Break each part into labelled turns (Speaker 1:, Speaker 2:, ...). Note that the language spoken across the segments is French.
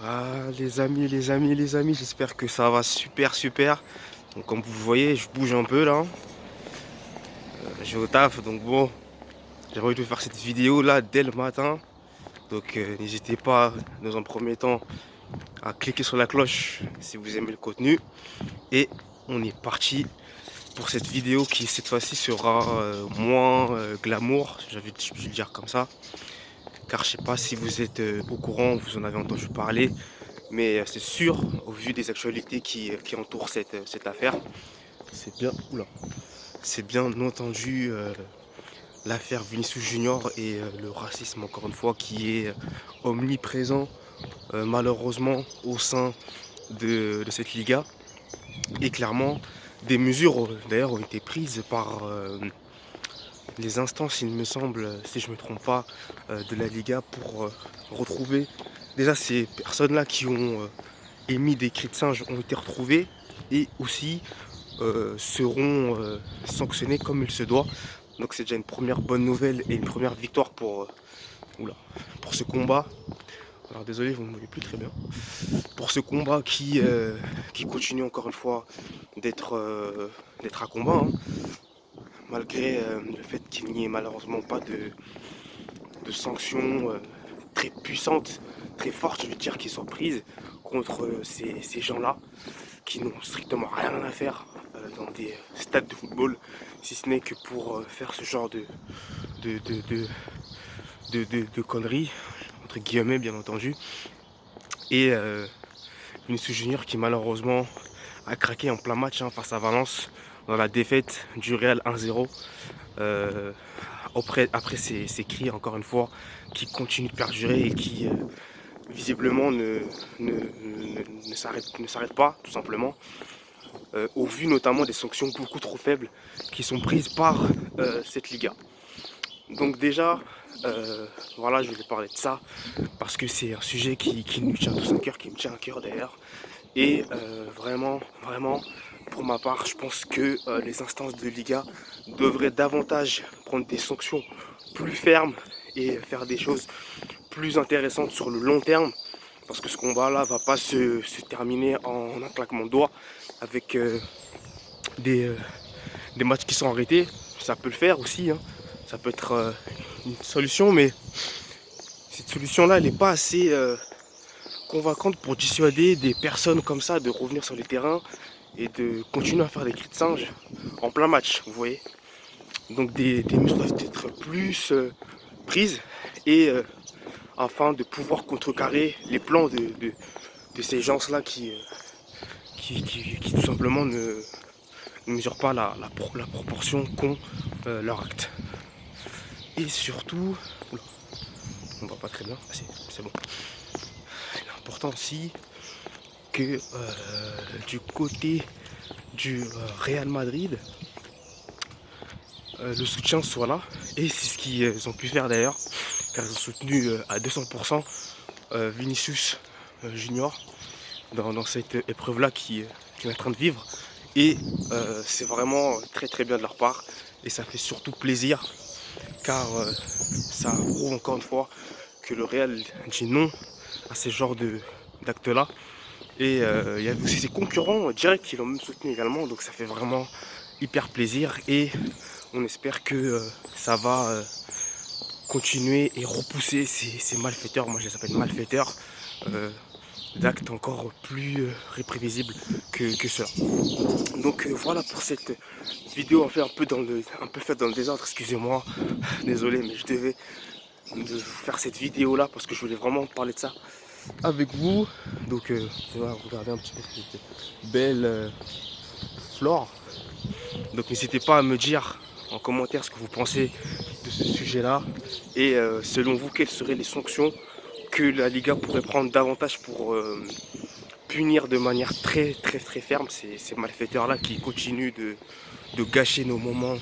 Speaker 1: Ah, les amis, j'espère que ça va super. Donc comme vous voyez, je bouge un peu là. Je vais au taf, donc bon, j'ai envie de faire cette vidéo là dès le matin. Donc n'hésitez pas dans un premier temps à cliquer sur la cloche si vous aimez le contenu. Et on est parti pour cette vidéo qui cette fois-ci sera moins glamour, je vais le dire comme ça. Car je sais pas si vous êtes au courant, vous en avez entendu parler. Mais c'est sûr, au vu des actualités qui entourent cette affaire, c'est bien, oula, c'est bien entendu l'affaire Vinicius Junior et le racisme, encore une fois, qui est omniprésent, malheureusement, au sein de cette Liga. Et clairement, des mesures, d'ailleurs, ont été prises par les instances, il me semble, si je ne me trompe pas, de la Liga pour retrouver déjà ces personnes-là qui ont émis des cris de singe ont été retrouvés et aussi seront sanctionnés comme il se doit. Donc c'est déjà une première bonne nouvelle et une première victoire pour ce combat. Alors désolé, vous ne me voyez plus très bien. Pour ce combat qui continue encore une fois d'être à combat, hein, malgré le fait qu'il n'y ait malheureusement pas de sanctions très puissantes, très fortes, je veux dire, qui sont prises contre ces gens-là qui n'ont strictement rien à faire dans des stades de football, si ce n'est que pour faire ce genre de, de, de, de conneries, entre guillemets bien entendu. Et Vinicius Junior qui malheureusement a craqué en plein match face à Valence dans la défaite du Real 1-0. Après ces cris, encore une fois, qui continuent de perdurer et qui visiblement ne s'arrêtent pas, tout simplement. Au vu notamment des sanctions beaucoup trop faibles qui sont prises par cette Liga. Donc déjà, voilà, je vais parler de ça parce que c'est un sujet qui nous tient tous à cœur, qui me tient à cœur d'ailleurs. Et vraiment, pour ma part, je pense que les instances de Liga devraient davantage prendre des sanctions plus fermes et faire des choses plus intéressantes sur le long terme. Parce que ce combat-là va pas se terminer en un claquement de doigts avec des, euh, des matchs qui sont arrêtés. Ça peut le faire aussi, hein. Ça peut être une solution, mais cette solution-là, elle n'est pas assez convaincante pour dissuader des personnes comme ça de revenir sur les terrains et de continuer à faire des cris de singe en plein match, vous voyez. Donc des mesures doivent être plus prises et afin de pouvoir contrecarrer les plans de ces gens-là qui tout simplement ne mesurent pas la proportion qu'ont leurs actes. Et surtout, oula, on voit pas très bien, ah, c'est bon. Il est important aussi que du côté du Real Madrid, le soutien soit là. Et c'est ce qu'ils ont pu faire d'ailleurs, car ils ont soutenu à 200% Vinicius Junior dans cette épreuve-là qu'il est en train de vivre. Et c'est vraiment très bien de leur part. Et ça fait surtout plaisir, car ça prouve encore une fois que le Real dit non à ce genre d'actes-là. Et il y a aussi ses concurrents directs qui l'ont même soutenu également. Donc ça fait vraiment hyper plaisir. Et on espère que ça va continuer et repousser ces malfaiteurs, moi je les appelle malfaiteurs, d'actes encore plus réprévisibles que cela. Donc voilà pour cette vidéo un peu faite dans le désordre, excusez-moi, désolé, mais je devais vous faire cette vidéo là parce que je voulais vraiment parler de ça avec vous. Donc voilà, regardez un petit peu cette belle flore. Donc n'hésitez pas à me dire en commentaire ce que vous pensez de ce sujet-là et selon vous, quelles seraient les sanctions que la Liga pourrait prendre davantage pour punir de manière très ferme ces malfaiteurs-là qui continuent de gâcher nos moments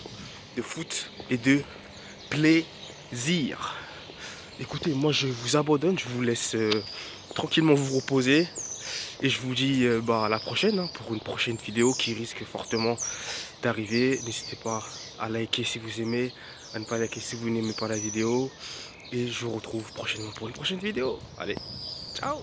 Speaker 1: de foot et de plaisir. Écoutez, moi je vous abandonne, je vous laisse tranquillement vous reposer et je vous dis à la prochaine hein, pour une prochaine vidéo qui risque fortement d'arriver. N'hésitez pas à liker si vous aimez, à ne pas liker si vous n'aimez pas la vidéo. Et je vous retrouve prochainement pour une prochaine vidéo. Allez, ciao!